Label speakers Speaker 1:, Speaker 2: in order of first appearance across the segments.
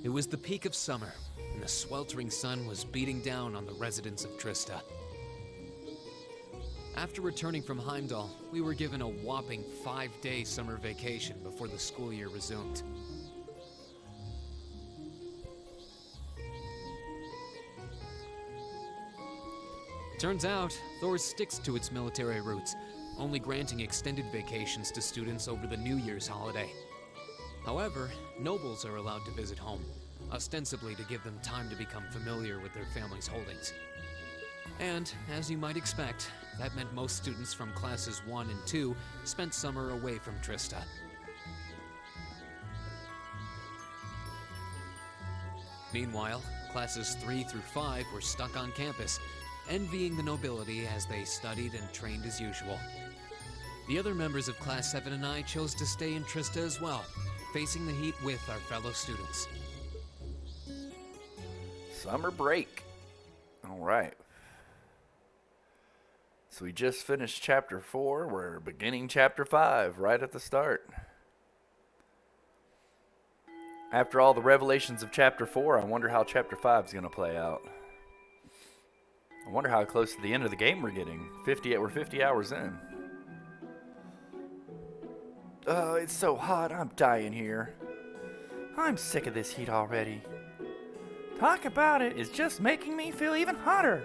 Speaker 1: It was the peak of summer, and the sweltering sun was beating down on the residents of Trista. After returning from Heimdall, we were given a whopping 5-day summer vacation before the school year resumed. Turns out, Thor sticks to its military roots, only granting extended vacations to students over the New Year's holiday. However, nobles are allowed to visit home, ostensibly to give them time to become familiar with their family's holdings. And, as you might expect, that meant most students from classes 1 and 2 spent summer away from Trista. Meanwhile, classes 3 through 5 were stuck on campus, envying the nobility as they studied and trained as usual. The other members of Class 7 and I chose to stay in Trista as well, facing the heat with our fellow students.
Speaker 2: Summer break. All right. So we just finished chapter 4. We're beginning chapter 5 right at the start. After all the revelations of chapter 4, I wonder how chapter 5 is going to play out. I wonder how close to the end of the game we're getting. We're 50 hours in. Oh, it's so hot. I'm dying here. I'm sick of this heat already. Talk about it is just making me feel even hotter.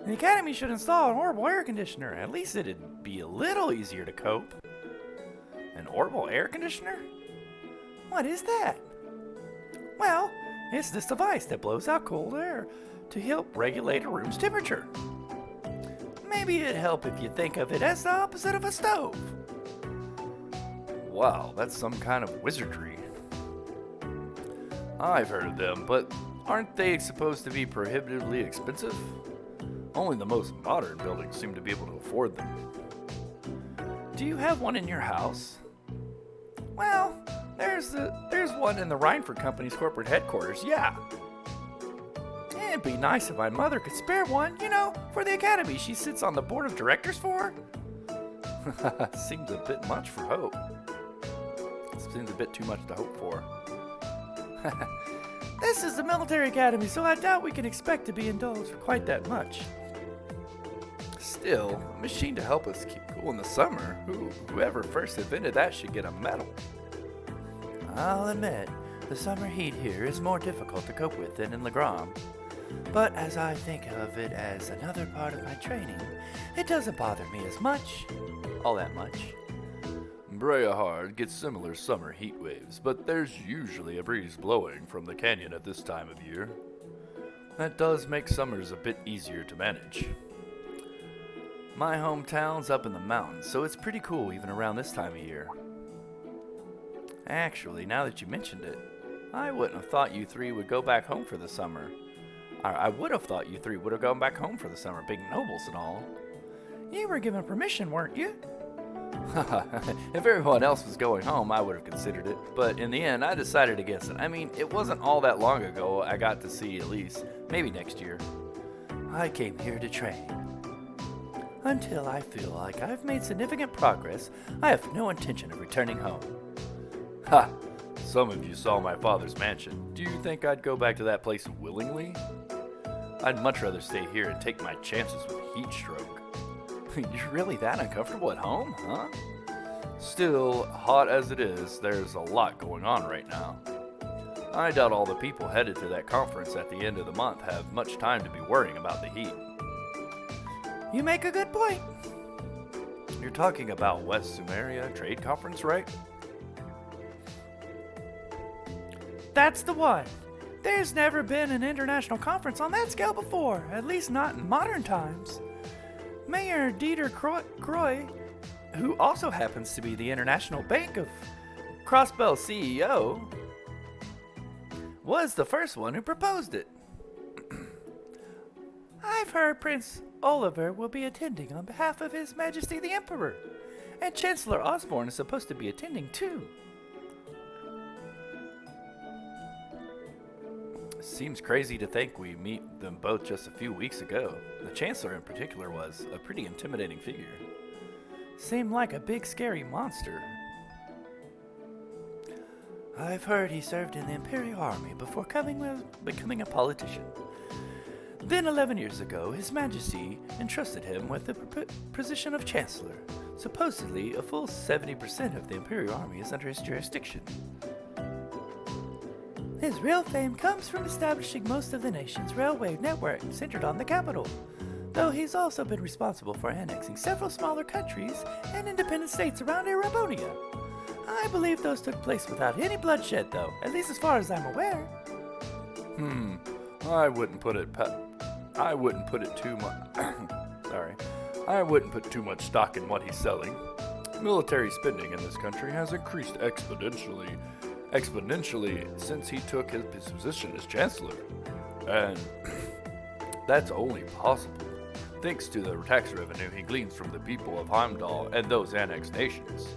Speaker 2: The Academy should install an orbital air conditioner. At least it'd be a little easier to cope. An orbital air conditioner? What is that? Well, it's this device that blows out cold air to help regulate a room's temperature. Maybe it'd help if you think of it as the opposite of a stove. Wow, that's some kind of wizardry. I've heard of them, but aren't they supposed to be prohibitively expensive? Only the most modern buildings seem to be able to afford them. Do you have one in your house? Well, there's one in the Reinford Company's corporate headquarters, yeah. It'd be nice if my mother could spare one, for the Academy she sits on the board of directors for. Seems a bit much for hope. Seems a bit too much to hope for. This is the military academy, so I doubt we can expect to be indulged for quite that much. Still, a machine to help us keep cool in the summer. Whoever first invented that should get a medal. I'll admit, the summer heat here is more difficult to cope with than in Legram. But as I think of it as another part of my training, it doesn't bother me as much. All that much. Breahard gets similar summer heat waves, but there's usually a breeze blowing from the canyon at this time of year. That does make summers a bit easier to manage. My hometown's up in the mountains, so it's pretty cool even around this time of year. Actually, now that you mentioned it, I wouldn't have thought you three would go back home for the summer. I would have thought you three would have gone back home for the summer, big nobles and all. You were given permission, weren't you? If everyone else was going home, I would have considered it, but in the end, I decided against it. I mean, it wasn't all that long ago I got to see Elise, maybe next year. I came here to train. Until I feel like I've made significant progress, I have no intention of returning home. Ha! Some of you saw my father's mansion. Do you think I'd go back to that place willingly? I'd much rather stay here and take my chances with heat stroke. You're really that uncomfortable at home, huh? Still, hot as it is, there's a lot going on right now. I doubt all the people headed to that conference at the end of the month have much time to be worrying about the heat. You make a good point. You're talking about West Sumeria Trade Conference, right? That's the one. There's never been an international conference on that scale before, at least not in modern times. Mayor Dieter Croy, who also happens to be the International Bank of Crossbell CEO, was the first one who proposed it. I've heard Prince Oliver will be attending on behalf of His Majesty the Emperor, and Chancellor Osborne is supposed to be attending too. Seems crazy to think we meet them both just a few weeks ago. The Chancellor in particular was a pretty intimidating figure. Seemed like a big scary monster. I've heard he served in the Imperial Army before becoming a politician. Then 11 years ago, His Majesty entrusted him with the position of Chancellor. Supposedly, a full 70% of the Imperial Army is under his jurisdiction. His real fame comes from establishing most of the nation's railway network centered on the capital, though he's also been responsible for annexing several smaller countries and independent states around Erebonia. I believe those took place without any bloodshed, though, at least as far as I'm aware. I wouldn't put too much stock in what he's selling. Military spending in this country has increased exponentially since he took his position as chancellor. And that's only possible thanks to the tax revenue he gleans from the people of Heimdall and those annexed nations.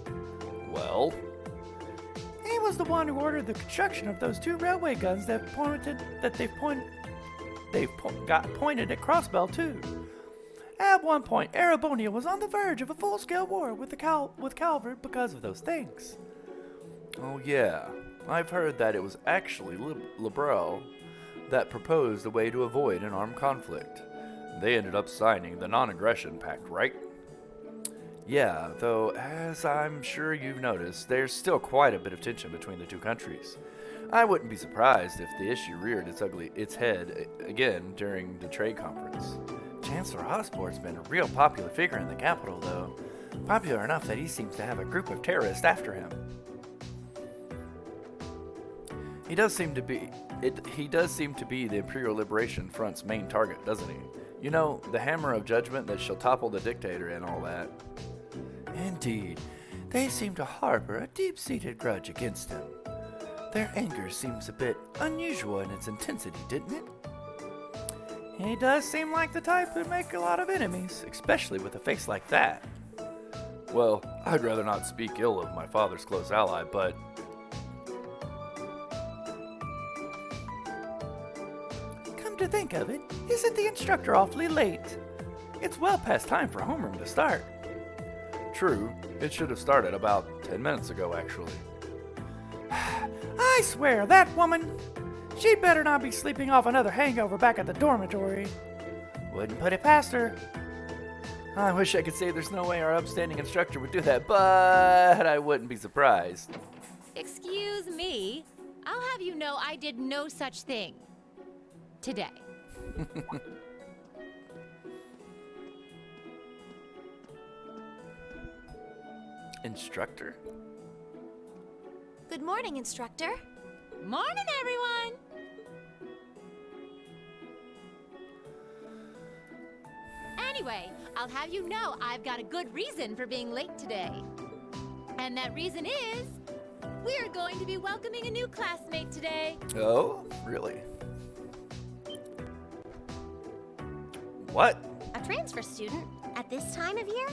Speaker 2: Well, he was the one who ordered the construction of those 2 railway guns that got pointed at Crossbell too. At one point, Erebonia was on the verge of a full-scale war with Calvert because of those things. Oh yeah, I've heard that it was actually Liberal that proposed a way to avoid an armed conflict. They ended up signing the Non-Aggression Pact, right? Yeah, though, as I'm sure you've noticed, there's still quite a bit of tension between the 2 countries. I wouldn't be surprised if the issue reared its head again during the trade conference. Chancellor Osborne's been a real popular figure in the capital, though. Popular enough that he seems to have a group of terrorists after him. He does seem to be the Imperial Liberation Front's main target, doesn't he? You know, the hammer of judgment that shall topple the dictator and all that. Indeed, they seem to harbor a deep-seated grudge against him. Their anger seems a bit unusual in its intensity, didn't it? He does seem like the type who'd make a lot of enemies, especially with a face like that. Well, I'd rather not speak ill of my father's close ally, but... Come to think of it, isn't the instructor awfully late? It's well past time for homeroom to start. True, it should have started about 10 minutes ago, actually. I swear, that woman! She'd better not be sleeping off another hangover back at the dormitory. Wouldn't put it past her. I wish I could say there's no way our upstanding instructor would do that, but I wouldn't be surprised.
Speaker 3: Excuse me. I'll have you know I did no such thing. Today.
Speaker 2: Instructor?
Speaker 4: Good morning, instructor.
Speaker 3: Morning, everyone! Anyway, I'll have you know I've got a good reason for being late today. And that reason is, we're going to be welcoming a new classmate today.
Speaker 2: Oh, really? What?
Speaker 4: A transfer student at this time of year?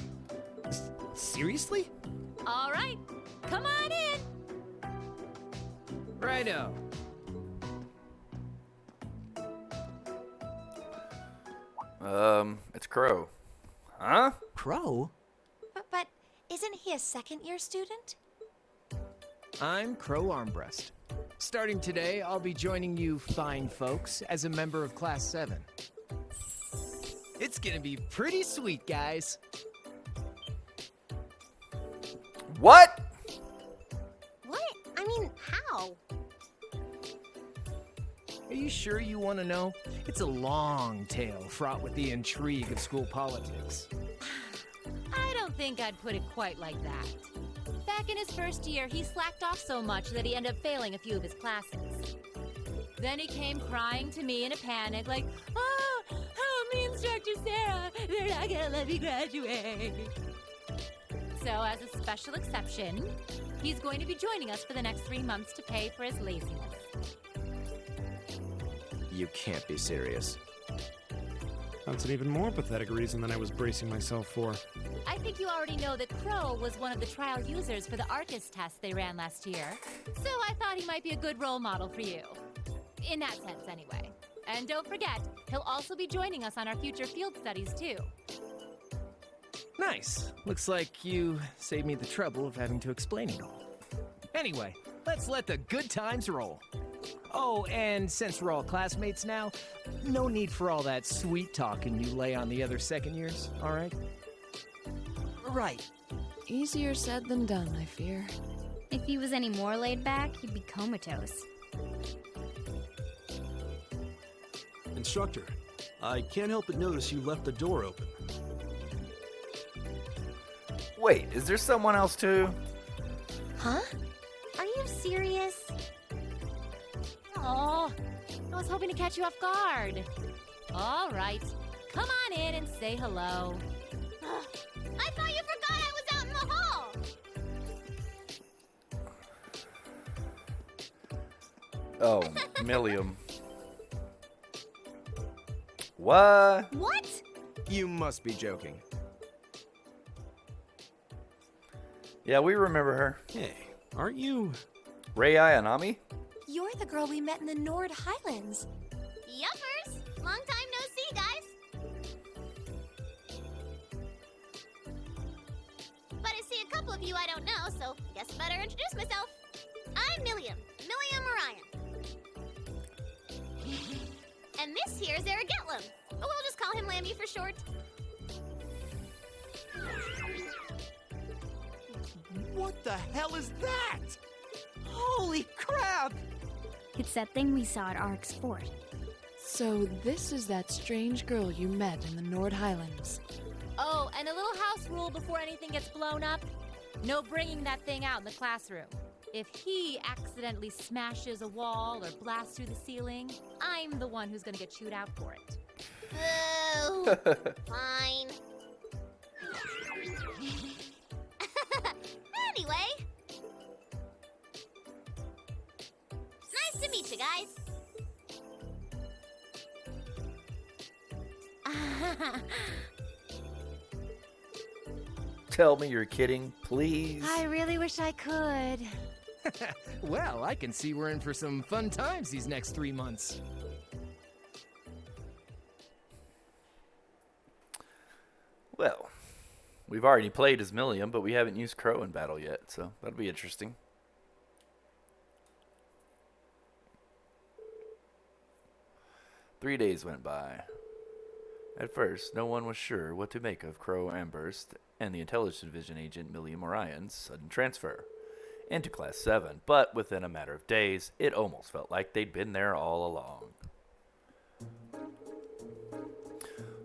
Speaker 1: Seriously?
Speaker 3: All right, come on in.
Speaker 1: Righto.
Speaker 2: It's Crow. Huh?
Speaker 5: Crow?
Speaker 4: But isn't he a second-year student?
Speaker 5: I'm Crow Armbrust. Starting today, I'll be joining you fine folks as a member of Class 7. It's gonna be pretty sweet, guys.
Speaker 2: What?
Speaker 4: What? I mean, how?
Speaker 5: Are you sure you want to know? It's a long tale fraught with the intrigue of school politics.
Speaker 3: I don't think I'd put it quite like that. Back in his first year, he slacked off so much that he ended up failing a few of his classes. Then he came crying to me in a panic, like, "Oh, help me, Instructor Sarah, they're not gonna let me graduate." So as a special exception, he's going to be joining us for the next 3 months to pay for his laziness.
Speaker 5: You can't be serious.
Speaker 6: That's an even more pathetic reason than I was bracing myself for.
Speaker 3: I think you already know that Crow was one of the trial users for the ARCUS test they ran last year, so I thought he might be a good role model for you. In that sense, anyway. And don't forget, he'll also be joining us on our future field studies, too.
Speaker 5: Nice. Looks like you saved me the trouble of having to explain it all. Anyway, Let's let the good times roll. Oh, and since we're all classmates now, no need for all that sweet talking you lay on the other second years, all right?
Speaker 7: Right.
Speaker 8: Easier said than done, I fear.
Speaker 9: If he was any more laid back, he'd be comatose.
Speaker 10: Instructor, I can't help but notice you left the door open.
Speaker 2: Wait, is there someone else too?
Speaker 4: Huh?
Speaker 9: Are you serious?
Speaker 3: Oh, I was hoping to catch you off guard. All right, come on in and say hello.
Speaker 9: I thought you forgot I was out in the hall!
Speaker 2: Oh, Milliam. What?
Speaker 9: What?
Speaker 5: You must be joking.
Speaker 2: Yeah, we remember her.
Speaker 6: Hey, aren't you?
Speaker 2: Rei Ayanami?
Speaker 4: You're the girl we met in the Nord Highlands.
Speaker 9: Yuppers! Long time no see, guys! But I see a couple of you I don't know, so guess I better introduce myself. I'm Milliam Orion. And this here's Eric Getlum. But we'll just call him Lammy for short.
Speaker 7: What the hell is that? Holy crap!
Speaker 9: It's that thing we saw at Ark's fort.
Speaker 8: So this is that strange girl you met in the Nord Highlands.
Speaker 3: Oh, and a little house rule before anything gets blown up. No bringing that thing out in the classroom. If he accidentally smashes a wall or blasts through the ceiling, I'm the one who's gonna get chewed out for it.
Speaker 9: Boo! Fine. Anyway. Nice to meet you guys.
Speaker 2: Tell me you're kidding, please.
Speaker 3: I really wish I could.
Speaker 5: Well, I can see we're in for some fun times these next 3 months.
Speaker 2: Well, we've already played as Milliam, but we haven't used Crow in battle yet, so that'll be interesting. Three days went by. At first, no one was sure what to make of Crow Armbrust and the Intelligence Division agent Milliam Orion's sudden transfer into Class 7, but within a matter of days, it almost felt like they'd been there all along.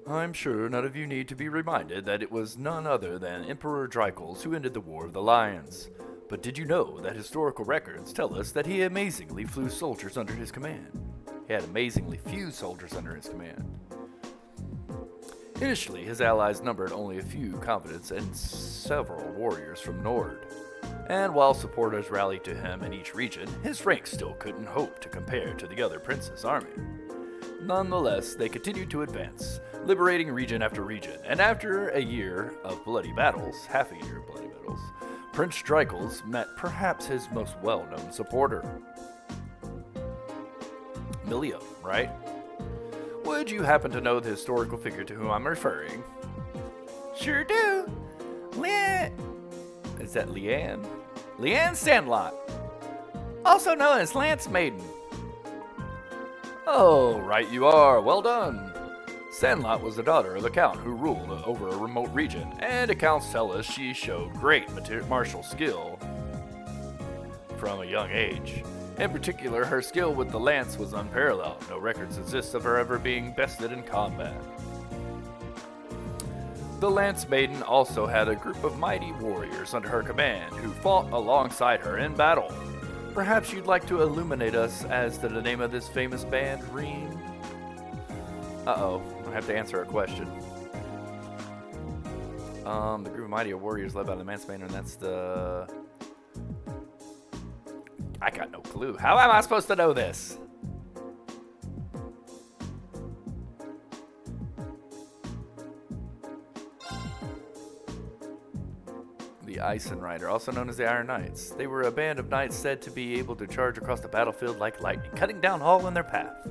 Speaker 2: I'm sure none of you need to be reminded that it was none other than Emperor Drycles who ended the War of the Lions. But did you know that historical records tell us that he amazingly flew soldiers under his command? He had amazingly few soldiers under his command. Initially, his allies numbered only a few confidants and several warriors from Nord. And while supporters rallied to him in each region, his rank still couldn't hope to compare to the other prince's army. Nonetheless, they continued to advance, liberating region after region, and after a year of bloody battles, half a year of bloody battles, Prince Drycles met perhaps his most well-known supporter. Milliam, right? Would you happen to know the historical figure to whom I'm referring? Sure do. Is that Leanne? Leanne Sandlot, also known as Lance Maiden. Oh, right you are. Well done. Sandlot was the daughter of a count who ruled over a remote region, and accounts tell us she showed great martial skill from a young age. In particular, her skill with the lance was unparalleled. No records exist of her ever being bested in combat. The Lance Maiden also had a group of mighty warriors under her command who fought alongside her in battle. Perhaps you'd like to illuminate us as to the name of this famous band, Reen? Uh-oh, I have to answer a question. The group of mighty warriors led by the Lance Maiden, and that's the... I got no clue. How am I supposed to know this? The Eisenrider, also known as the Iron Knights. They were a band of knights said to be able to charge across the battlefield like lightning, cutting down all in their path.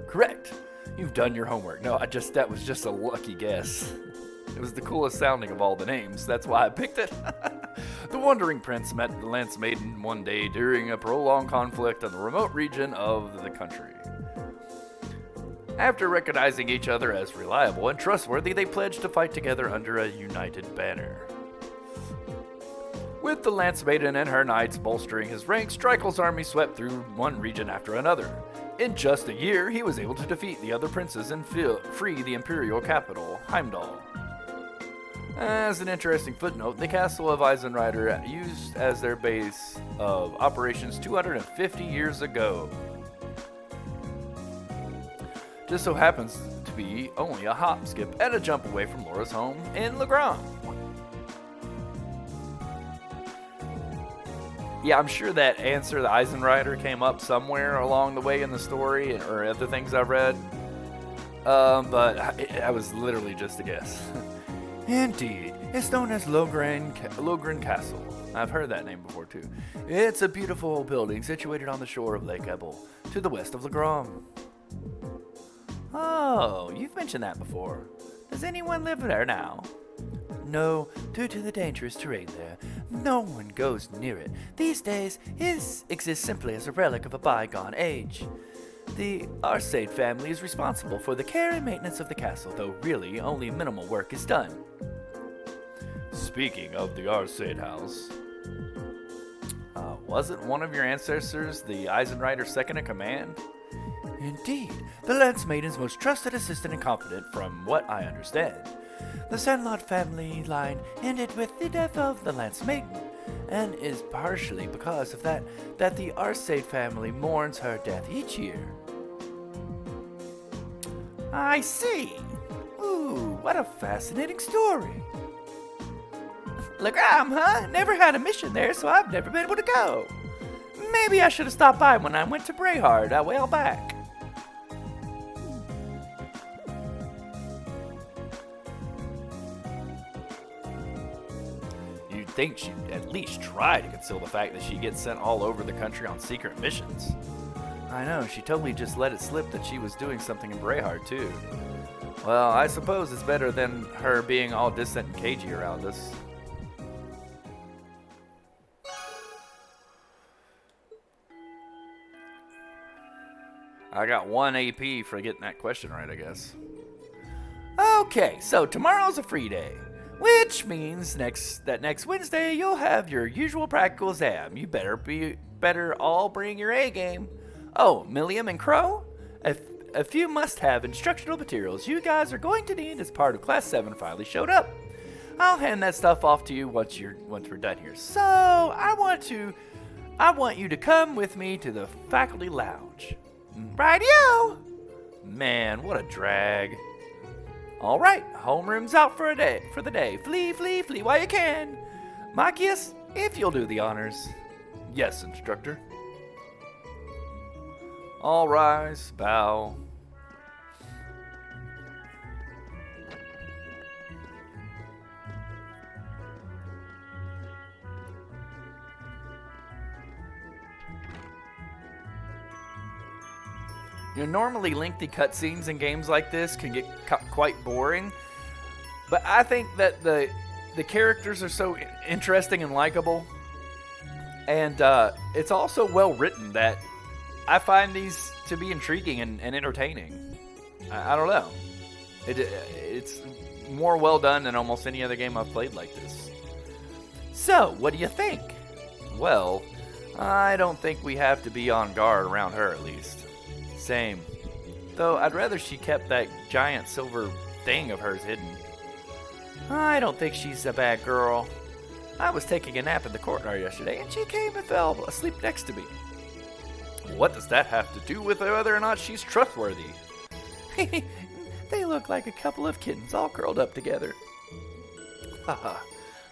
Speaker 2: Correct. You've done your homework. No, that was just a lucky guess. It was the coolest sounding of all the names. That's why I picked it. The wandering prince met the Lance Maiden one day during a prolonged conflict in the remote region of the country. After recognizing each other as reliable and trustworthy, they pledged to fight together under a united banner. With the Lance Maiden and her knights bolstering his ranks, Strykel's army swept through one region after another. In just a year, he was able to defeat the other princes and free the imperial capital, Heimdall. As an interesting footnote, the castle of Eisenrider used as their base of operations 250 years ago. Just so happens to be only a hop, skip, and a jump away from Laura's home in Legrand. Yeah, I'm sure that answer, the Eisenrider, came up somewhere along the way in the story or other things I've read. But I was literally just a guess. Indeed, it's known as Logren Castle. I've heard that name before too. It's a beautiful building situated on the shore of Lake Ebble, to the west of Legrand. Oh, you've mentioned that before. Does anyone live there now? No, due to the dangerous terrain there, no one goes near it. These days, it exists simply as a relic of a bygone age. The Arcade family is responsible for the care and maintenance of the castle, though really only minimal work is done. Speaking of the Arcade house, wasn't one of your ancestors the Eisenrider's second in command? Indeed, the Lance Maiden's most trusted assistant and confidant, from what I understand. The Sandlot family line ended with the death of the Lance Maiden, and is partially because of that the Arcade family mourns her death each year. I see. Ooh, what a fascinating story. Legrand, huh? Never had a mission there, so I've never been able to go. Maybe I should have stopped by when I went to Brayhard a while back. You'd think she'd at least try to conceal the fact that she gets sent all over the country on secret missions. I know, she totally just let it slip that she was doing something in Brayhard too. Well, I suppose it's better than her being all distant and cagey around us. I got 1 AP for getting that question right, I guess. Okay, so tomorrow's a free day, which means next Wednesday you'll have your usual practical exam. You better all bring your A game. Oh, Milliam and Crow, a few must-have instructional materials you guys are going to need as part of Class 7 finally showed up. I'll hand that stuff off to you once we're done here. So I want you to come with me to the faculty lounge. Radio! Man, what a drag. All right, homeroom's out for the day. Flee, flee, flee while you can. Machias, if you'll do the honors. Yes, instructor. All rise, bow. Normally lengthy cutscenes in games like this can get quite boring, but I think that the characters are so interesting and likable, and it's also well written that I find these to be intriguing and entertaining. I don't know. It's more well done than almost any other game I've played like this. So, what do you think? Well, I don't think we have to be on guard around her, at least. Same. Though I'd rather she kept that giant silver thing of hers hidden. I don't think she's a bad girl. I was taking a nap in the courtyard yesterday, and she came and fell asleep next to me. What does that have to do with whether or not she's trustworthy? They look like a couple of kittens all curled up together. Haha.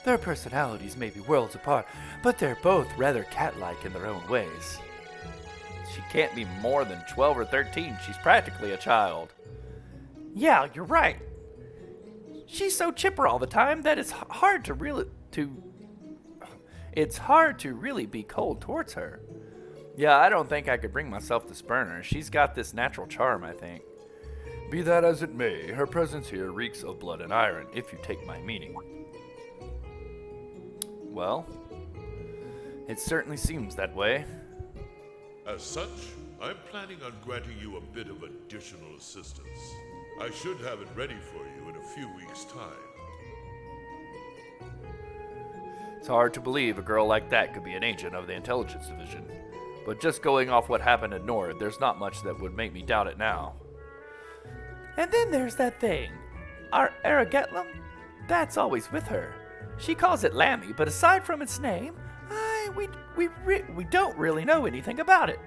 Speaker 2: Their personalities may be worlds apart, but they're both rather cat-like in their own ways. She can't be more than 12 or 13. She's practically a child. Yeah, you're right. She's so chipper all the time that it's hard to really be cold towards her. Yeah, I don't think I could bring myself to spurn her. She's got this natural charm, I think. Be that as it may, her presence here reeks of blood and iron, if you take my meaning. Well, It certainly seems that way.
Speaker 11: As such, I'm planning on granting you a bit of additional assistance. I should have it ready for you in a few weeks' time.
Speaker 2: It's hard to believe a girl like that could be an agent of the Intelligence Division. But just going off what happened at Nord, there's not much that would make me doubt it now. And then there's that thing. Our Aragetlum? That's always with her. She calls it Lammy, but aside from its name, we don't really know anything about it.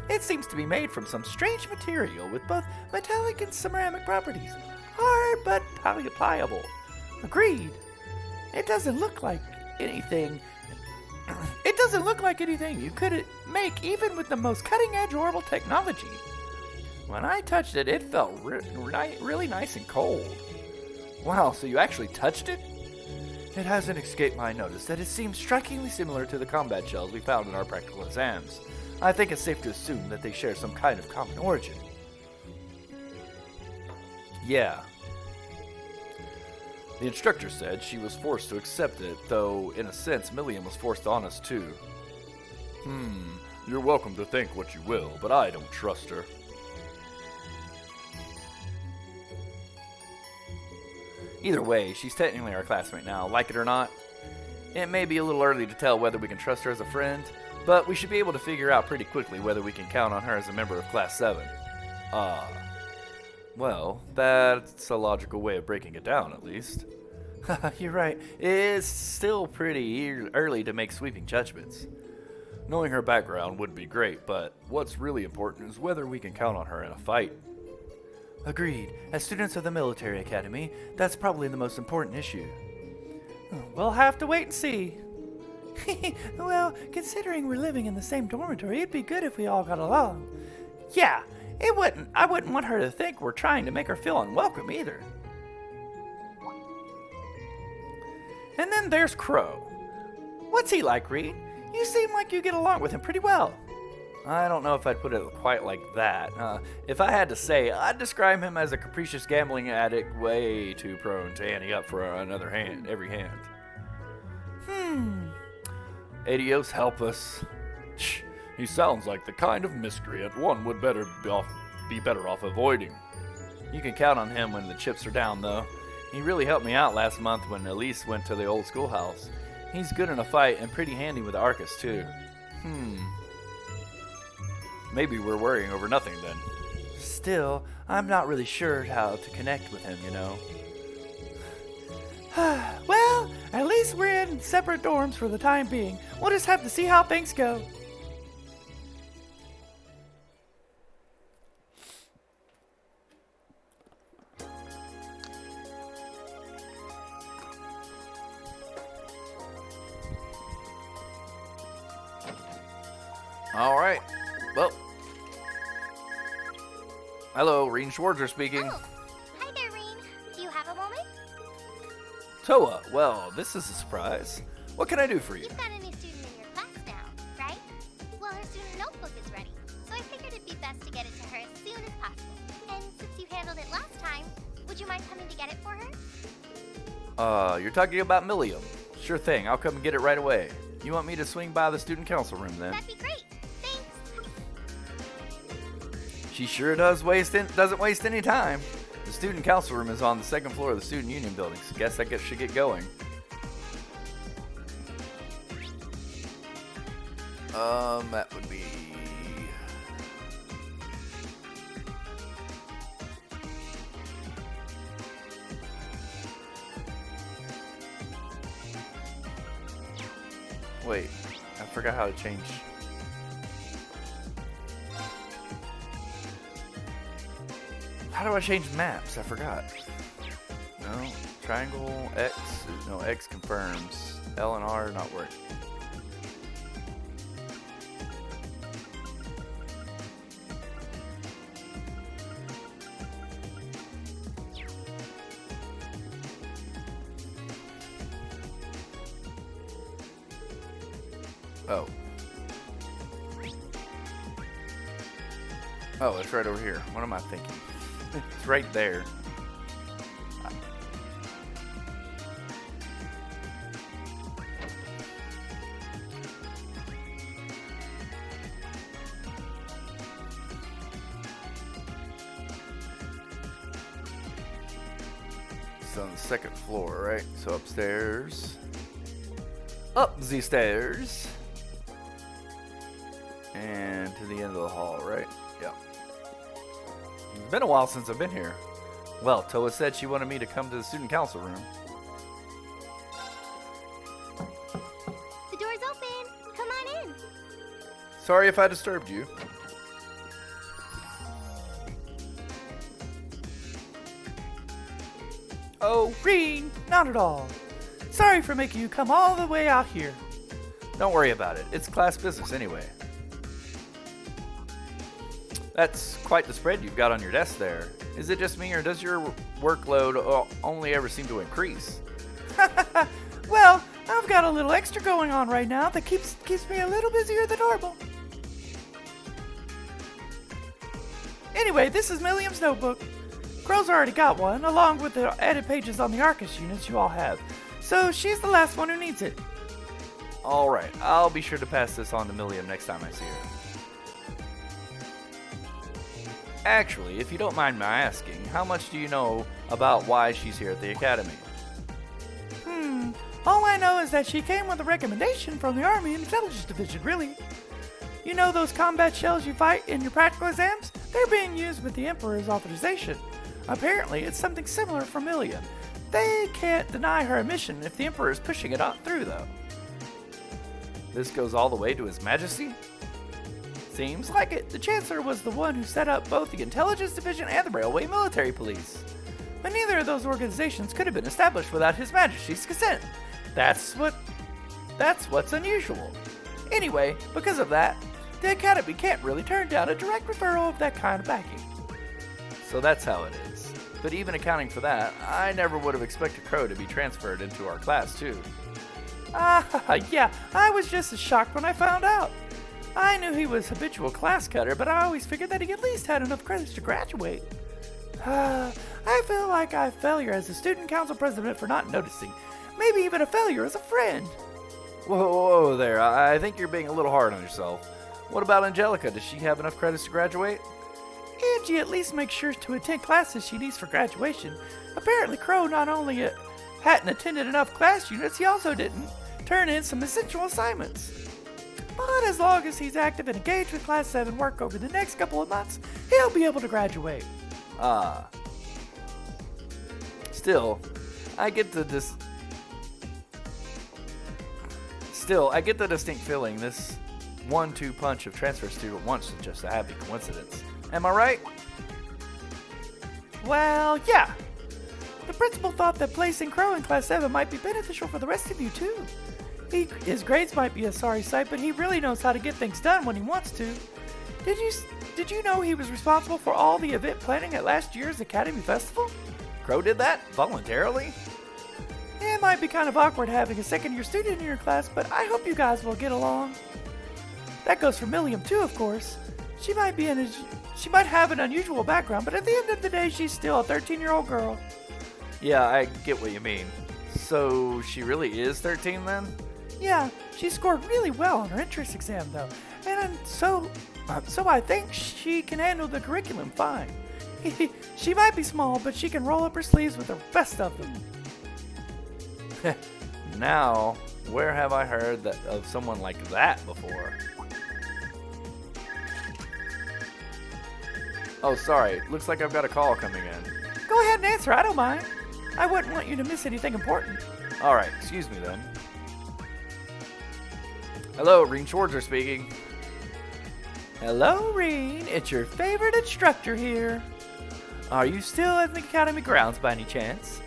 Speaker 2: It seems to be made from some strange material with both metallic and ceramic properties. Hard but pliable. Agreed. It doesn't look like anything. It doesn't look like anything you could make even with the most cutting-edge orbital technology. When I touched it, it felt really nice and cold. Wow, so you actually touched it? It hasn't escaped my notice that it seems strikingly similar to the combat shells we found in our practical exams. I think it's safe to assume that they share some kind of common origin. Yeah. The instructor said she was forced to accept it, though in a sense Milliam was forced on us too. You're welcome to think what you will, but I don't trust her. Either way, she's technically our classmate now, like it or not. It may be a little early to tell whether we can trust her as a friend, but we should be able to figure out pretty quickly whether we can count on her as a member of Class 7. Well, that's a logical way of breaking it down, at least. You're right. It's still pretty early to make sweeping judgments. Knowing her background would be great, but what's really important is whether we can count on her in a fight. Agreed. As students of the military academy, that's probably the most important issue. We'll have to wait and see. Well, considering we're living in the same dormitory, it'd be good if we all got along. Yeah, I wouldn't want her to think we're trying to make her feel unwelcome either. And then there's Crow. What's he like, Reed? You seem like you get along with him pretty well. I don't know if I'd put it quite like that. If I had to say, I'd describe him as a capricious gambling addict way too prone to ante up for every hand. Adios, help us. Shh, he sounds like the kind of miscreant one would be better off avoiding. You can count on him when the chips are down, though. He really helped me out last month when Elise went to the old schoolhouse. He's good in a fight and pretty handy with Arcus, too. Maybe we're worrying over nothing then. Still, I'm not really sure how to connect with him, you know. Well, at least we're in separate dorms for the time being. We'll just have to see how things go. All right. Well. Hello, Reen Schwarzer speaking.
Speaker 9: Oh, hi there, Reen. Do you have a moment?
Speaker 2: Toa, well, this is a surprise. What can I do for you?
Speaker 9: You've got a new student in your class now, right? Well, her student notebook is ready, so I figured it'd be best to get it to her as soon as possible. And since you handled it last time, would you mind coming to get it for her?
Speaker 2: You're talking about Milliam. Sure thing, I'll come and get it right away. You want me to swing by the student council room then?
Speaker 9: That'd be great. Thanks.
Speaker 2: She sure doesn't waste any time. The student council room is on the second floor of the student union building, so guess I should get going. That would be... Wait, I forgot how to change... How do I change maps? I forgot. No, triangle, X, no, X confirms. L and R not working. Oh. Oh, it's right over here. What am I thinking? It's right there. is on the second floor, right? So upstairs. Up the stairs. And to the end of the hall, right? Yeah. It's been a while since I've been here. Well, Toa said she wanted me to come to the student council room.
Speaker 9: The door's open. Come on in.
Speaker 2: Sorry if I disturbed you.
Speaker 12: Oh, Reen, not at all. Sorry for making you come all the way out here.
Speaker 2: Don't worry about it. It's class business anyway. That's quite the spread you've got on your desk there. Is it just me, or does your workload only ever seem to increase?
Speaker 12: Well, I've got a little extra going on right now that keeps me a little busier than normal. Anyway, this is Milliam's notebook. Crow's already got one, along with the added pages on the Arcus units you all have. So she's the last one who needs it.
Speaker 2: Alright, I'll be sure to pass this on to Milliam next time I see her. Actually, if you don't mind my asking, how much do you know about why she's here at the Academy?
Speaker 12: All I know is that she came with a recommendation from the Army Intelligence Division, really. You know those combat shells you fight in your practical exams? They're being used with the Emperor's authorization. Apparently, it's something similar for Milliam. They can't deny her a mission if the Emperor is pushing it on through, though.
Speaker 2: This goes all the way to His Majesty?
Speaker 12: Seems like it. The Chancellor was the one who set up both the Intelligence Division and the Railway Military Police. But neither of those organizations could have been established without His Majesty's consent. That's what's unusual. Anyway, because of that, the Academy can't really turn down a direct referral of that kind of backing.
Speaker 2: So that's how it is. But even accounting for that, I never would have expected Crow to be transferred into our class, too.
Speaker 12: Yeah, I was just as shocked when I found out. I knew he was habitual class cutter, but I always figured that he at least had enough credits to graduate. I feel like a failure as a student council president for not noticing. Maybe even a failure as a friend.
Speaker 2: Whoa there. I think you're being a little hard on yourself. What about Angelica? Does she have enough credits to graduate?
Speaker 12: Angie at least makes sure to attend classes she needs for graduation. Apparently Crow not only hadn't attended enough class units, he also didn't turn in some essential assignments. But as long as he's active and engaged with Class 7 work over the next couple of months, he'll be able to graduate.
Speaker 2: Still, I get the distinct feeling this 1-2 punch of transfer student wants is just a happy coincidence. Am I right?
Speaker 12: Well, yeah. The principal thought that placing Crow in Class 7 might be beneficial for the rest of you, too. His grades might be a sorry sight, but he really knows how to get things done when he wants to. Did you know he was responsible for all the event planning at last year's Academy Festival?
Speaker 2: Crow did that? Voluntarily?
Speaker 12: It might be kind of awkward having a second-year student in your class, but I hope you guys will get along. That goes for Milliam, too, of course. She might have an unusual background, but at the end of the day, she's still a 13-year-old girl.
Speaker 2: Yeah, I get what you mean. So she really is 13 then?
Speaker 12: Yeah, she scored really well on her entrance exam, though, and so I think she can handle the curriculum fine. She might be small, but she can roll up her sleeves with the best of them.
Speaker 2: Now, where have I heard of someone like that before? Oh, sorry. Looks like I've got a call coming in.
Speaker 12: Go ahead and answer. I don't mind. I wouldn't want you to miss anything important.
Speaker 2: All right. Excuse me then. Hello, Reen Schwarzer speaking.
Speaker 12: Hello, Reen. It's your favorite instructor here. Are you still at the Academy grounds by any chance?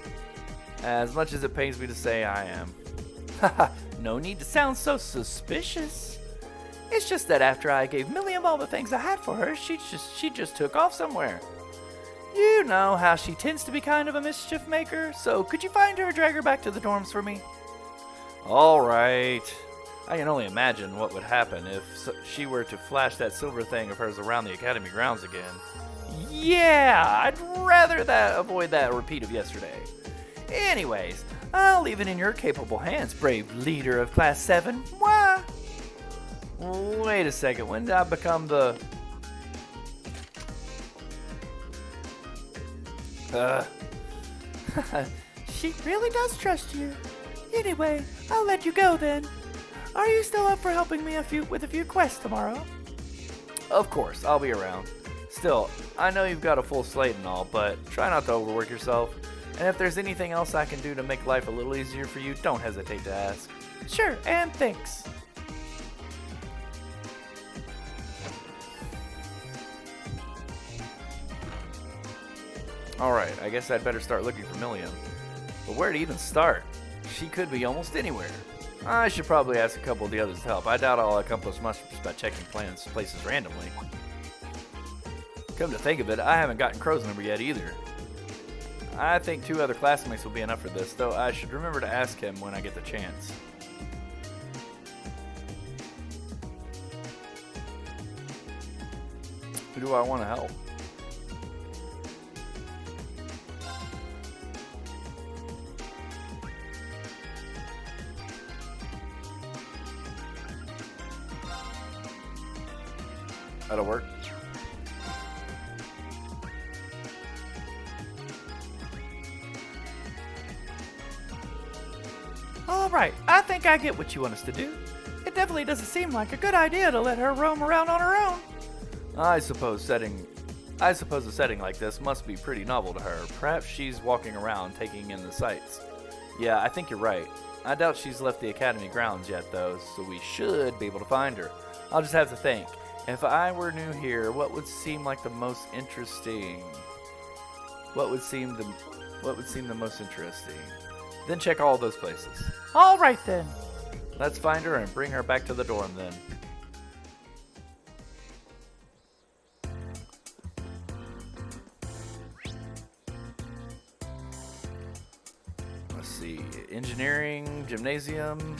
Speaker 2: As much as it pains me to say, I am.
Speaker 12: Haha, no need to sound so suspicious. It's just that after I gave Milliam all the things I had for her, she just took off somewhere. You know how she tends to be kind of a mischief maker, so could you find her and drag her back to the dorms for me?
Speaker 2: All right. I can only imagine what would happen if she were to flash that silver thing of hers around the Academy grounds again.
Speaker 12: Yeah, I'd rather avoid that repeat of yesterday. Anyways, I'll leave it in your capable hands, brave leader of Class 7. Why?
Speaker 2: Wait a second, when did I become the...
Speaker 12: she really does trust you. Anyway, I'll let you go then. Are you still up for helping me with a few quests tomorrow? Of course, I'll be around. Still, I know you've got a full slate and all, but try not to overwork yourself. And if there's anything else I can do to make life a little easier for you, don't hesitate to ask. Sure, and thanks. Alright, I guess I'd better start looking for Milliam. But where to even start? She could be almost anywhere. I should probably ask a couple of the others to help. I doubt I'll accomplish much just by checking places randomly. Come to think of it, I haven't gotten Crow's number yet either. I think 2 other classmates will be enough for this, though I should remember to ask him when I get the chance. Who do I want to help? That'll work. Alright, I think I get what you want us to do. It definitely doesn't seem like a good idea to let her roam around on her own. I suppose a setting like this must be pretty novel to her. Perhaps she's walking around taking in the sights. Yeah, I think you're right. I doubt she's left the academy grounds yet though, so we should be able to find her. I'll just have to think. If I were new here, what would seem like the most interesting? What would seem the most interesting? Then check all those places. All right then. Let's find her and bring her back to the dorm then. Let's see. Engineering, gymnasium.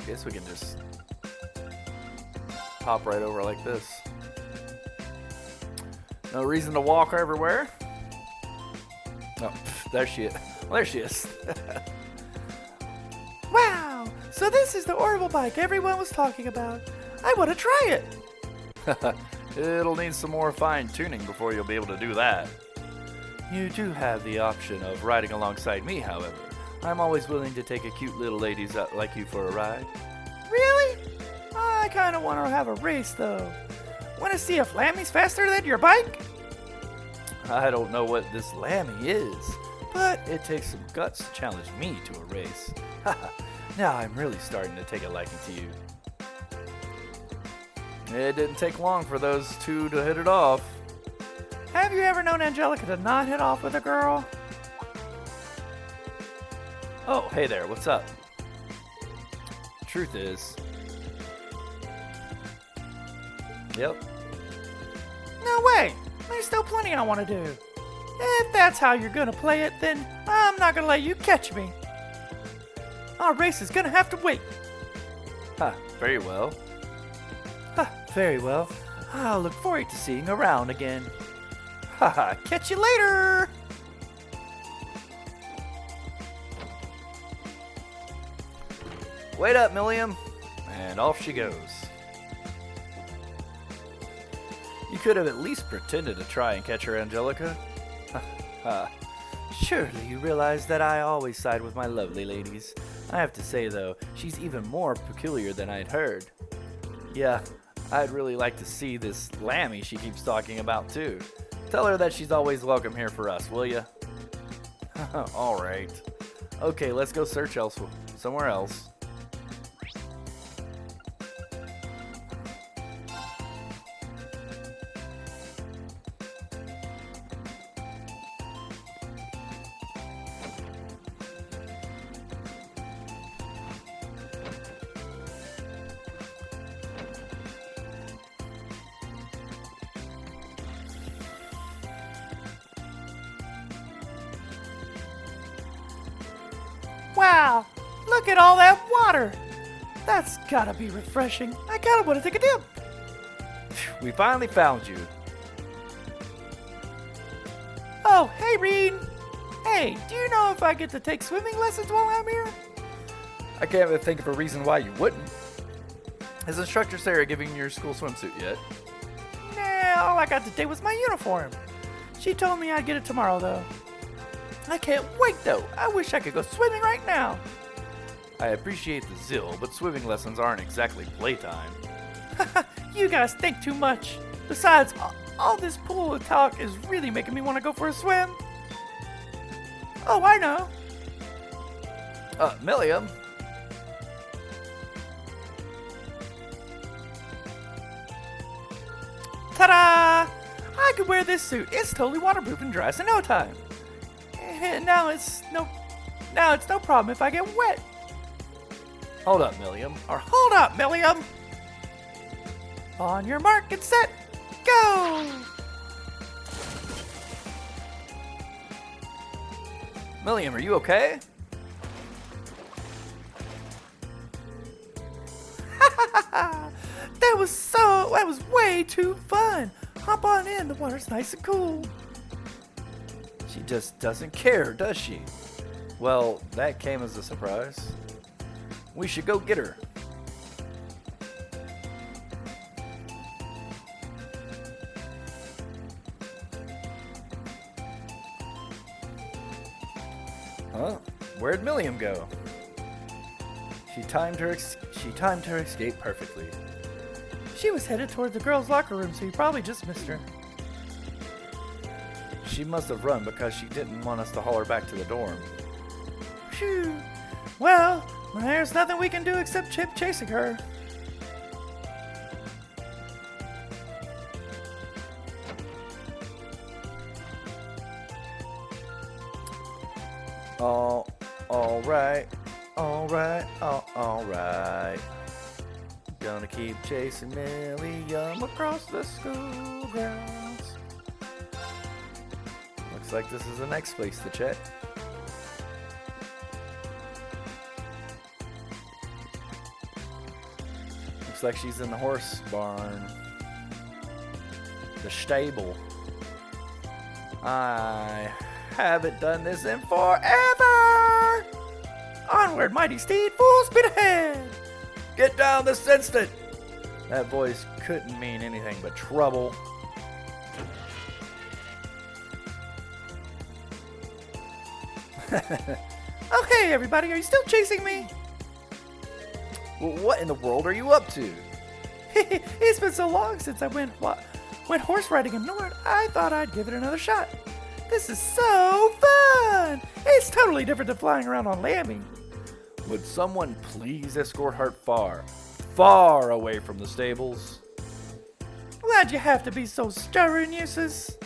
Speaker 12: Guess we can just hop right over like this. No reason to walk everywhere. Oh, there she is. Well, there she is. Wow! So this is the orbital bike everyone was talking about. I want to try it. It'll need some more fine-tuning before you'll be able to do that. You do have the option of riding alongside me, however. I'm always willing to take a cute little ladies like you for a ride. Really? I kind of want to have a race, though. Want to see if Lammy's faster than your bike? I don't know what this Lammy is, but it takes some guts to challenge me to a race. Now I'm really starting to take a liking to you. It didn't take long for those two to hit it off. Have you ever known Angelica to not hit off with a girl? Oh, hey there, what's up? Truth is... Yep. No way! There's still plenty I want to do. If that's how you're gonna play it, then I'm not gonna let you catch me. Our race is gonna have to wait. Huh, very well. Huh, very well. I'll look forward to seeing you around again. Haha, catch you later! Wait up, Milliam. And off she goes. You could have at least pretended to try and catch her, Angelica. Surely you realize that I always side with my lovely ladies. I have to say, though, she's even more peculiar than I'd heard. Yeah, I'd really like to see this Lammy she keeps talking about, too. Tell her that she's always welcome here for us, will ya? Alright. Okay, let's go search somewhere else. Wow, look at all that water. That's gotta be refreshing. I kinda wanna take a dip. We finally found you. Oh, hey, Reed. Hey, do you know if I get to take swimming lessons while I'm here? I can't even think of a reason why you wouldn't. Has instructor Sarah given you your school swimsuit yet? Nah, all I got today was my uniform. She told me I'd get it tomorrow, though. I can't wait, though. I wish I could go swimming right now. I appreciate the zeal, but swimming lessons aren't exactly playtime. You guys think too much. Besides, all this pool talk is really making me want to go for a swim. Oh, I know. Milliam. Ta-da! I could wear this suit. It's totally waterproof and dries in no time. And now it's no problem if I get wet. Hold up, Milliam. Or hold up, Milliam. On your mark and set, go! Milliam, are you okay? That was way too fun. Hop on in, the water's nice and cool. She just doesn't care, does she? Well, that came as a surprise. We should go get her. Huh? Where'd Milliam go? She timed her escape perfectly. She was headed toward the girls' locker room, so you probably just missed her. She must have run because she didn't want us to haul her back to the dorm. Phew. Well, there's nothing we can do except Chip chasing her. All right. Gonna keep chasing Milliam across the school grounds. Looks like this is the next place to check. Looks like she's in the horse barn. The stable. I haven't done this in forever! Onward, mighty steed, full speed ahead! Get down this instant! That voice couldn't mean anything but trouble. Oh, hey, everybody, are you still chasing me? Well, what in the world are you up to? It's been so long since I went horse riding in Nord, I thought I'd give it another shot. This is so fun! It's totally different than flying around on Lammy. Would someone please escort her far away from the stables? Why'd you have to be so stubborn, Eustace?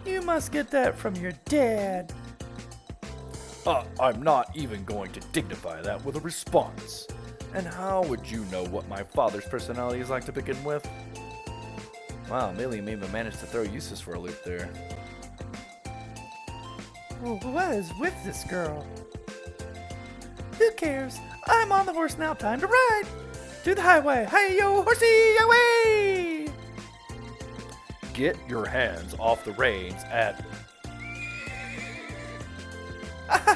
Speaker 12: You must get that from your dad. I'm not even going to dignify that with a response. And how would you know what my father's personality is like to begin with? Wow, Milliam even managed to throw Eustace for a loop there. Well, what is with this girl? Who cares? I'm on the horse now, time to ride! To the highway, hi-yo, horsey, away! Get your hands off the reins at...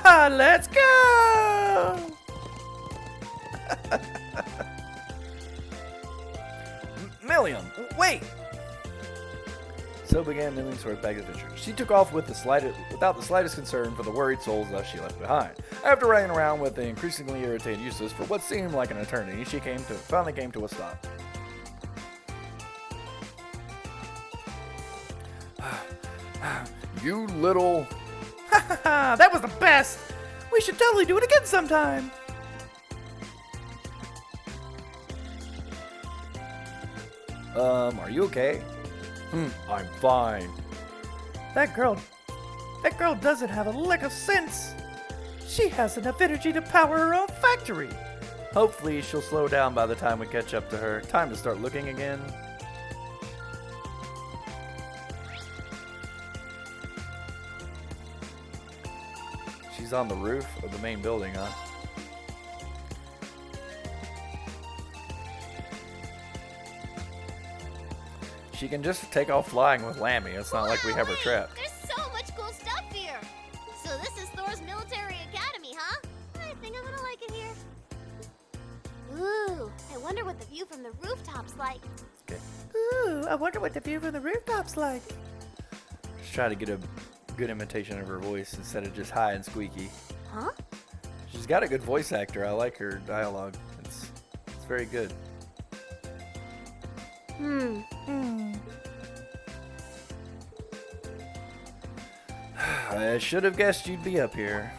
Speaker 12: Let's go! Milliam, wait! So began Milliam's horseback adventure. She took off without the slightest concern for the worried souls that she left behind. After riding around with the increasingly irritated Eustace for what seemed like an eternity, she finally came to a stop. You little... That was the best! We should totally do it again sometime! Are you okay? I'm fine. That girl doesn't have a lick of sense. She has enough energy to power her own factory. Hopefully she'll slow down by the time we catch up to her. Time to start looking again. She's on the roof of the main building, huh? She can just take off flying with Lammy. It's not like we have her trapped.
Speaker 9: There's so much cool stuff here. So this is Thor's military academy, huh? I think I'm gonna like it here. Ooh, I wonder what the view from the rooftop's like.
Speaker 2: Okay. Ooh, I wonder what the view from the rooftop's like. Just try to get a good imitation of her voice instead of just high and squeaky.
Speaker 9: Huh?
Speaker 2: She's got a good voice actor. I like her dialogue. It's very good. I should have guessed you'd be up here.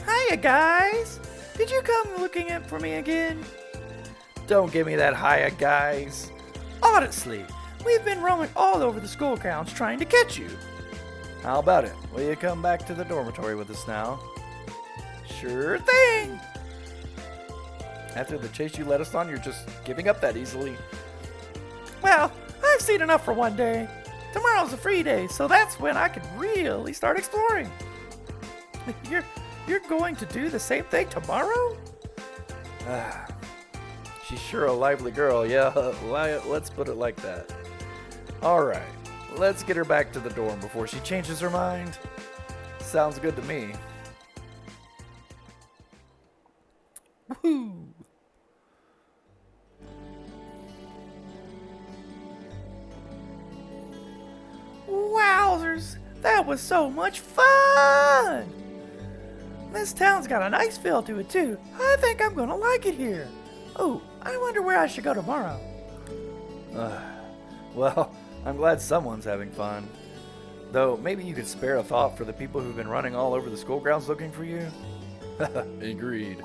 Speaker 2: Hiya, guys! Did you come looking for me again? Don't give me that hiya, guys. Honestly, we've been roaming all over the school grounds trying to catch you. How about it? Will you come back to the dormitory with us now? Sure thing! After the chase you led us on, you're just giving up that easily. Well, I've seen enough for one day. Tomorrow's a free day, so that's when I can really start exploring. You're going to do the same thing tomorrow? She's sure a lively girl, yeah, let's put it like that. Alright, let's get her back to the dorm before she changes her mind. Sounds good to me. Woohoo! Wowzers! That was so much fun! This town's got a nice feel to it too. I think I'm gonna like it here. Oh, I wonder where I should go tomorrow. Well, I'm glad someone's having fun. Though, maybe you could spare a thought for the people who've been running all over the school grounds looking for you? Agreed.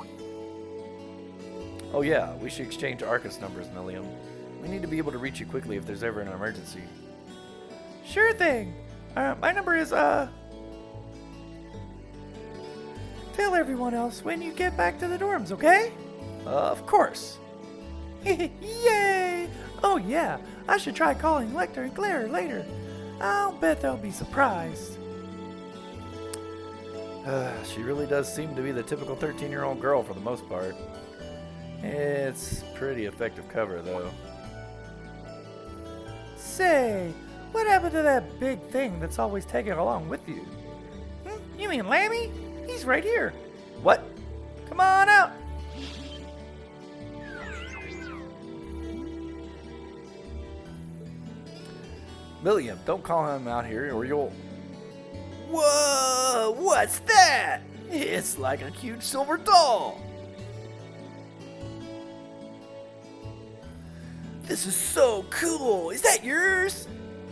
Speaker 2: Oh yeah, we should exchange Arcus numbers, Millium. We need to be able to reach you quickly if there's ever an emergency. Sure thing. My number is, Tell everyone else when you get back to the dorms, okay? Of course. Yay! Oh yeah, I should try calling Lecter and Claire later. I'll bet they'll be surprised. She really does seem to be the typical 13-year-old girl for the most part. It's pretty effective cover, though. Say, what happened to that big thing that's always taking along with you? You mean Lammy? He's right here. What? Come on out. Millium, don't call him out here or you'll... Whoa! What's that? It's like a huge silver doll. This is so cool. Is that yours?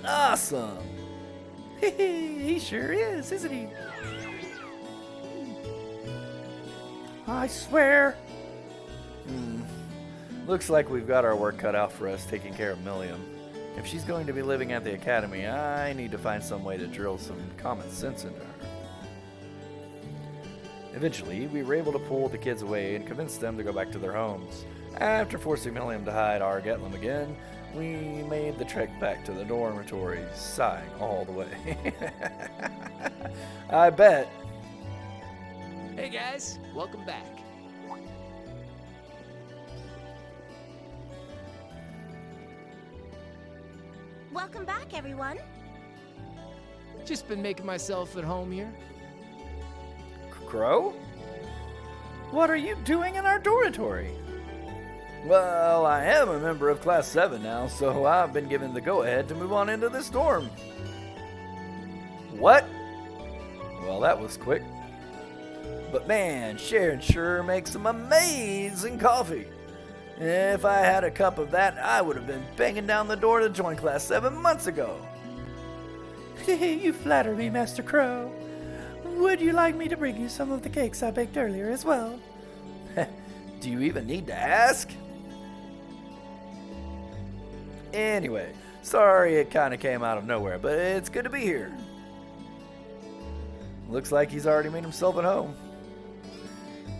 Speaker 2: Awesome. He sure is, isn't he? I swear. Looks like we've got our work cut out for us taking care of Millium. If she's going to be living at the academy, I need to find some way to drill some common sense into her. Eventually, we were able to pull the kids away and convince them to go back to their homes. After forcing Millium to hide our Getlum again, we made the trek back to the dormitory, sighing all the way. I bet.
Speaker 5: Hey guys, welcome back.
Speaker 9: Welcome back, everyone.
Speaker 5: Just been making myself at home here.
Speaker 2: Crow? What are you doing in our dormitory? Well, I am a member of Class 7 now, so I've been given the go-ahead to move on into this dorm. What? Well, that was quick. But man, Sharon sure makes some amazing coffee. If I had a cup of that, I would have been banging down the door to join Class 7 months ago. You flatter me, Master Crow. Would you like me to bring you some of the cakes I baked earlier as well? Do you even need to ask? Anyway, sorry it kind of came out of nowhere, but it's good to be here. Looks like he's already made himself at home.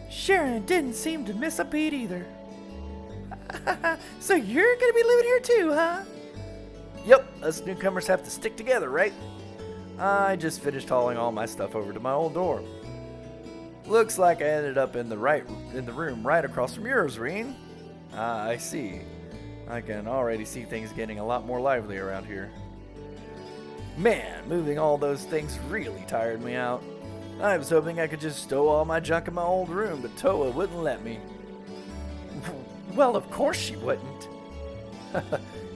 Speaker 2: Sharon didn't seem to miss a beat either. So you're gonna be living here too, huh? Yep, us newcomers have to stick together, right? I just finished hauling all my stuff over to my old dorm. Looks like I ended up in the room right across from yours, Reen. I see. I can already see things getting a lot more lively around here. Man, moving all those things really tired me out. I was hoping I could just stow all my junk in my old room, but Toa wouldn't let me. Well, of course she wouldn't.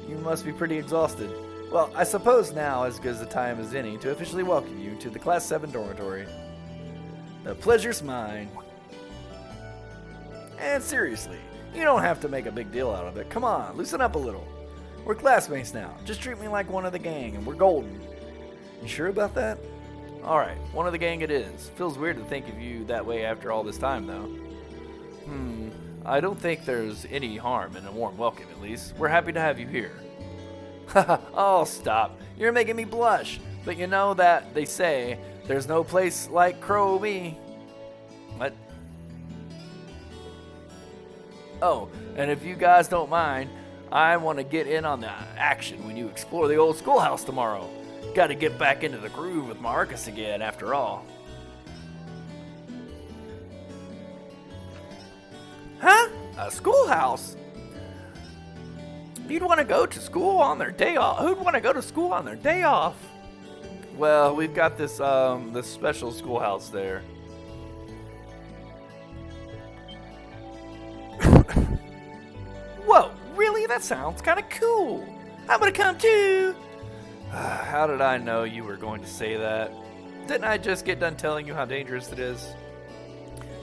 Speaker 2: You must be pretty exhausted. Well, I suppose now is as good a time as any to officially welcome you to the Class 7 dormitory. The pleasure's mine. And seriously, you don't have to make a big deal out of it. Come on, loosen up a little. We're classmates now. Just treat me like one of the gang and we're golden. You sure about that? Alright, one of the gang it is. Feels weird to think of you that way after all this time, though. I don't think there's any harm in a warm welcome, at least. We're happy to have you here. Oh, stop. You're making me blush. But you know that they say there's no place like Crow Me. What? Oh, and if you guys don't mind, I want to get in on the action when you explore the old schoolhouse tomorrow. Got to get back into the groove with Marcus again, after all. Huh? A schoolhouse? You'd want to go to school on their day off. Who'd want to go to school on their day off? Well, we've got this special schoolhouse there. Whoa, really? That sounds kind of cool. I'm gonna come too. How did I know you were going to say that? Didn't I just get done telling you how dangerous it is?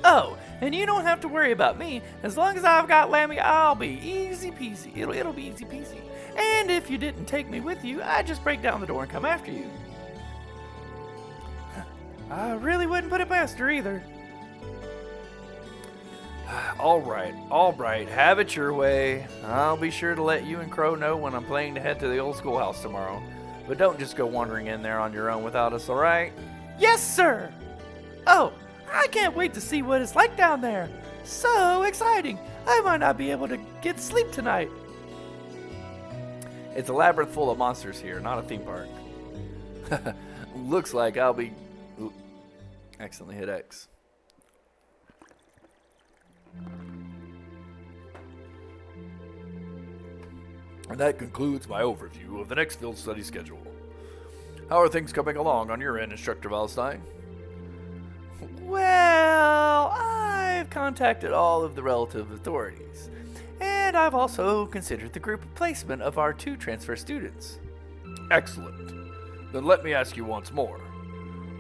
Speaker 2: Oh, and you don't have to worry about me. As long as I've got Lammy, I'll be easy peasy. It'll be easy peasy. And if you didn't take me with you, I'd just break down the door and come after you. I really wouldn't put it past her either. All right. Have it your way. I'll be sure to let you and Crow know when I'm planning to head to the old schoolhouse tomorrow. But don't just go wandering in there on your own without us, all right? Yes, sir! Oh, I can't wait to see what it's like down there. So exciting. I might not be able to get sleep tonight. It's a labyrinth full of monsters here, not a theme park. Looks like I'll be... Ooh, accidentally hit X. And that concludes my overview of the next field study schedule. How are things coming along on your end, Instructor Valstein? Well, I've contacted all of the relative authorities, and I've also considered the group placement of our 2 transfer students. Excellent. Then let me ask you once more.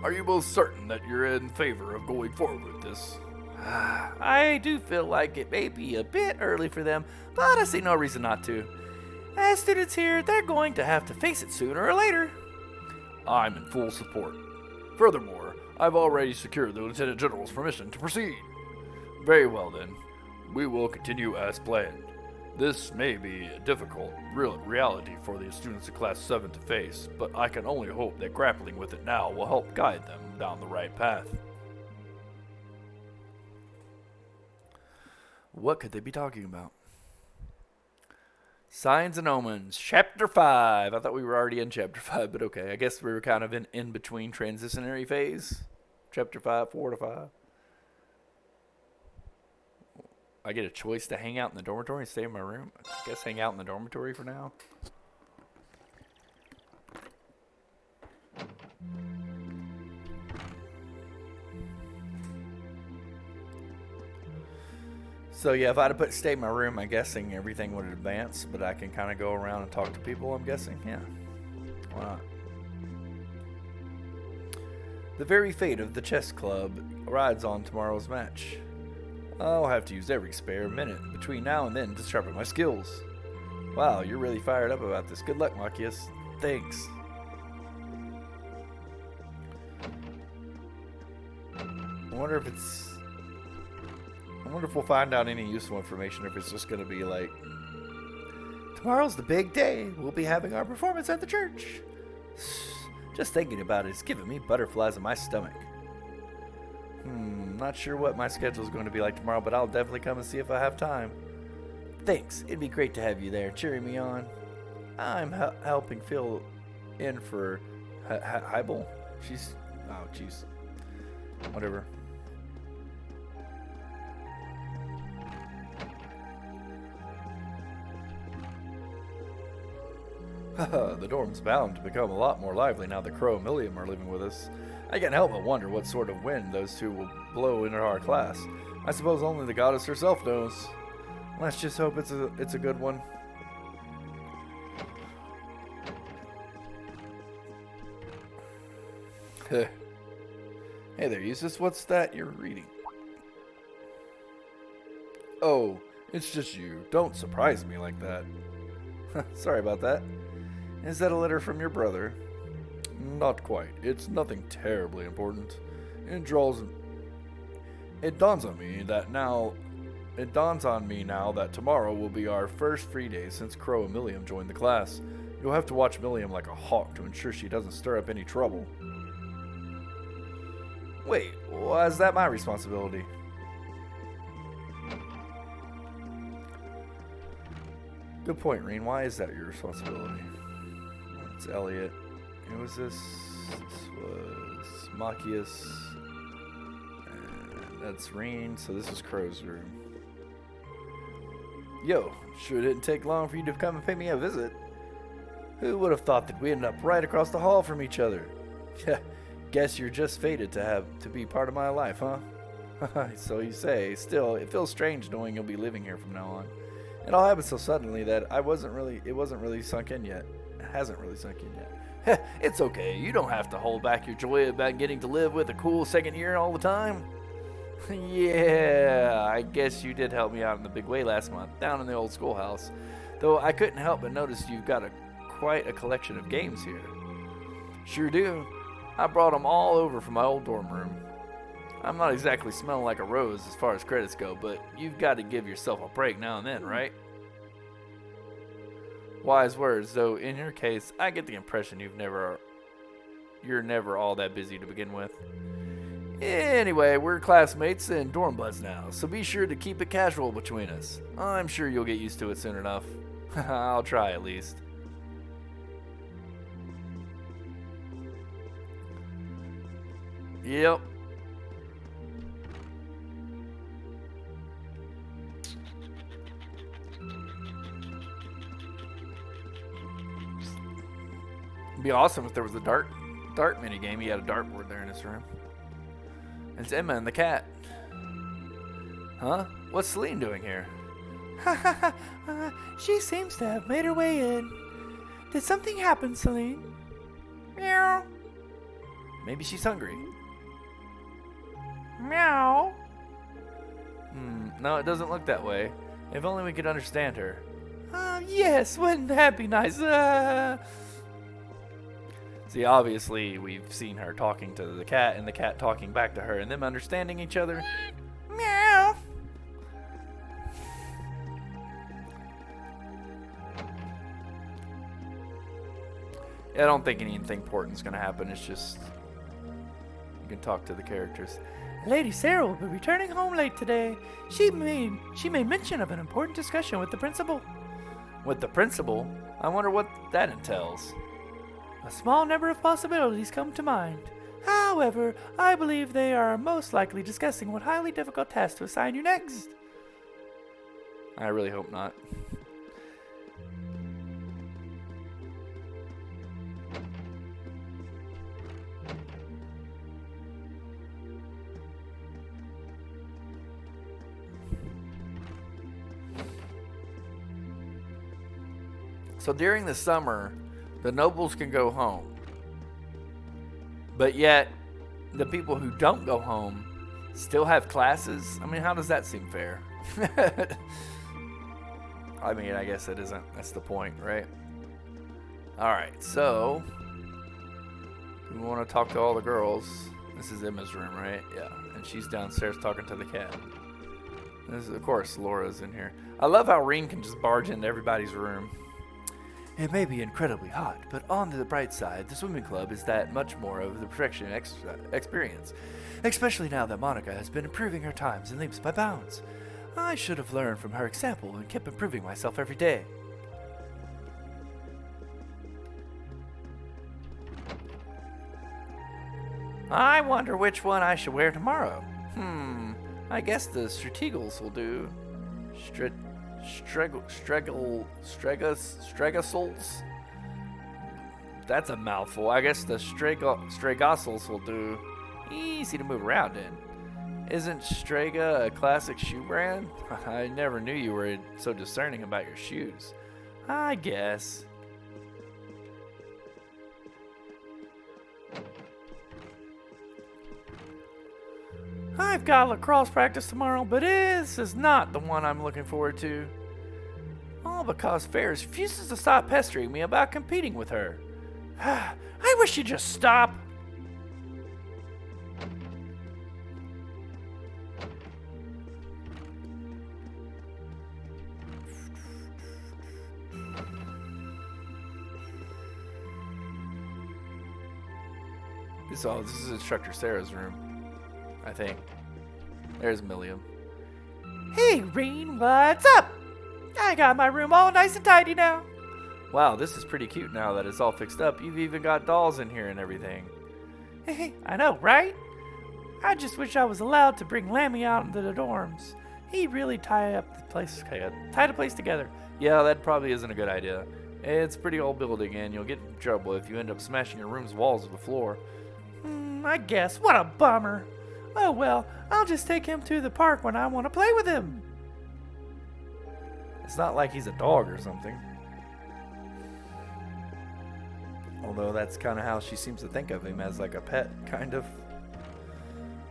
Speaker 2: Are you both certain that you're in favor of going forward with this? I do feel like it may be a bit early for them, but I see no reason not to. As students here, they're going to have to face it sooner or later. I'm in full support. Furthermore, I've already secured the Lieutenant General's permission to proceed. Very well then. We will continue as planned. This may be a difficult reality for the students of Class 7 to face, but I can only hope that grappling with it now will help guide them down the right path. What could they be talking about? Signs and Omens, Chapter 5. I thought we were already in Chapter 5, but okay. I guess we were kind of in between transitionary phase. Chapter 5, 4 to 5. I get a choice to hang out in the dormitory and stay in my room. I guess hang out in the dormitory for now. So yeah, if I'd have put stay in my room, I'm guessing everything would advance, but I can kind of go around and talk to people, I'm guessing. Yeah. Why not? The very fate of the chess club rides on tomorrow's match. I'll have to use every spare minute between now and then to sharpen my skills. Wow, you're really fired up about this. Good luck, Marcus. Thanks. I wonder if we'll find out any useful information, if it's just going to be like, tomorrow's the big day. We'll be having our performance at the church. Just thinking about it is giving me butterflies in my stomach. Not sure what my schedule is going to be like tomorrow, but I'll definitely come and see if I have time. Thanks. It'd be great to have you there, cheering me on. I'm helping fill in for Hybel. She's... oh, jeez. Whatever. The dorm's bound to become a lot more lively now that Crow and Milliam are living with us. I can't help but wonder what sort of wind those two will blow into our class. I suppose only the goddess herself knows. Let's just hope it's a good one. Hey there, Eustace. What's that you're reading? Oh, it's just you. Don't surprise me like that. Sorry about that. Is that a letter from your brother? Not quite. It's nothing terribly important. It dawns on me now that tomorrow will be our first free day since Crow and Milliam joined the class. You'll have to watch Milliam like a hawk to ensure she doesn't stir up any trouble. Wait, why is that my responsibility? Good point, Reen. Why is that your responsibility? It's Elliot. Who was this? This was Machias. And that's Reen, so this is Crow's room. Yo, sure didn't take long for you to come and pay me a visit. Who would have thought that we ended up right across the hall from each other? Yeah, guess you're just fated to be part of my life, huh? So you say. Still, it feels strange knowing you'll be living here from now on. It all happened so suddenly that it wasn't really sunk in yet. It hasn't really sunk in yet. It's okay. You don't have to hold back your joy about getting to live with a cool second year all the time. Yeah, I guess you did help me out in the big way last month, down in the old schoolhouse. Though I couldn't help but notice you've got quite a collection of games here. Sure do. I brought them all over from my old dorm room. I'm not exactly smelling like a rose as far as credits go, but you've got to give yourself a break now and then, right? Wise words, though in your case, I get the impression you're never all that busy to begin with. Anyway, we're classmates and dorm buds now, so be sure to keep it casual between us. I'm sure you'll get used to it soon enough. I'll try at least. Yep. It'd be awesome if there was a dart mini game. He had a dartboard there in his room. It's Emma and the cat. Huh? What's Celine doing here?
Speaker 12: She seems to have made her way in. Did something happen, Celine? Meow.
Speaker 2: Maybe she's hungry.
Speaker 12: Meow.
Speaker 2: No, it doesn't look that way. If only we could understand her.
Speaker 12: Yes, wouldn't that be nice?
Speaker 2: See, obviously, we've seen her talking to the cat and the cat talking back to her and them understanding each other.
Speaker 12: Meow.
Speaker 2: I don't think anything important's going to happen. It's just you can talk to the characters.
Speaker 12: Lady Sarah will be returning home late today. She made mention of an important discussion with the principal.
Speaker 2: With the principal? I wonder what that entails.
Speaker 12: A small number of possibilities come to mind. However, I believe they are most likely discussing what highly difficult task to assign you next.
Speaker 2: I really hope not. So during the summer, the nobles can go home. But yet, the people who don't go home still have classes? I mean, how does that seem fair? I mean, I guess it isn't. That's the point, right? Alright, so we want to talk to all the girls. This is Emma's room, right? Yeah. And she's downstairs talking to the cat. This is, of course, Laura's in here. I love how Reen can just barge into everybody's room. It may be incredibly hot, but on the bright side, the swimming club is that much more of the perfection experience. Especially now that Monica has been improving her times and leaps by bounds. I should have learned from her example and kept improving myself every day. I wonder which one I should wear tomorrow. I guess the strategals will do. Stregasols? That's a mouthful. I guess the Stragassels will do. Easy to move around in. Isn't Strega a classic shoe brand? I never knew you were so discerning about your shoes. I guess. I've got lacrosse practice tomorrow, but this is not the one I'm looking forward to. All because Ferris refuses to stop pestering me about competing with her. I wish you'd just stop. This is Instructor Sarah's room, I think. There's Milliam. Hey, Reen, what's up? I got my room all nice and tidy now. Wow, this is pretty cute now that it's all fixed up. You've even got dolls in here and everything. I know, right? I just wish I was allowed to bring Lammy out into the dorms. He'd really tie the place together. Yeah, that probably isn't a good idea. It's a pretty old building, and you'll get in trouble if you end up smashing your room's walls to the floor. I guess. What a bummer. Oh well, I'll just take him to the park when I want to play with him. It's not like he's a dog or something. Although that's kind of how she seems to think of him, as like a pet, kind of.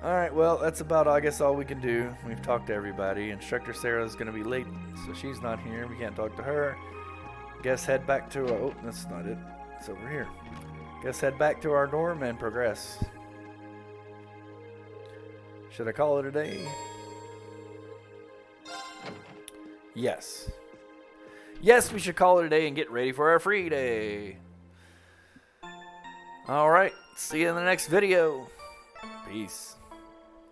Speaker 2: Alright, well, that's about, I guess, all we can do. We've talked to everybody. Instructor Sarah's going to be late, so she's not here. We can't talk to her. Guess head back to... oh, that's not it. It's over here. Guess head back to our dorm and progress. Should I call it a day? Yes. Yes, we should call it a day and get ready for our free day. Alright, see you in the next video. Peace.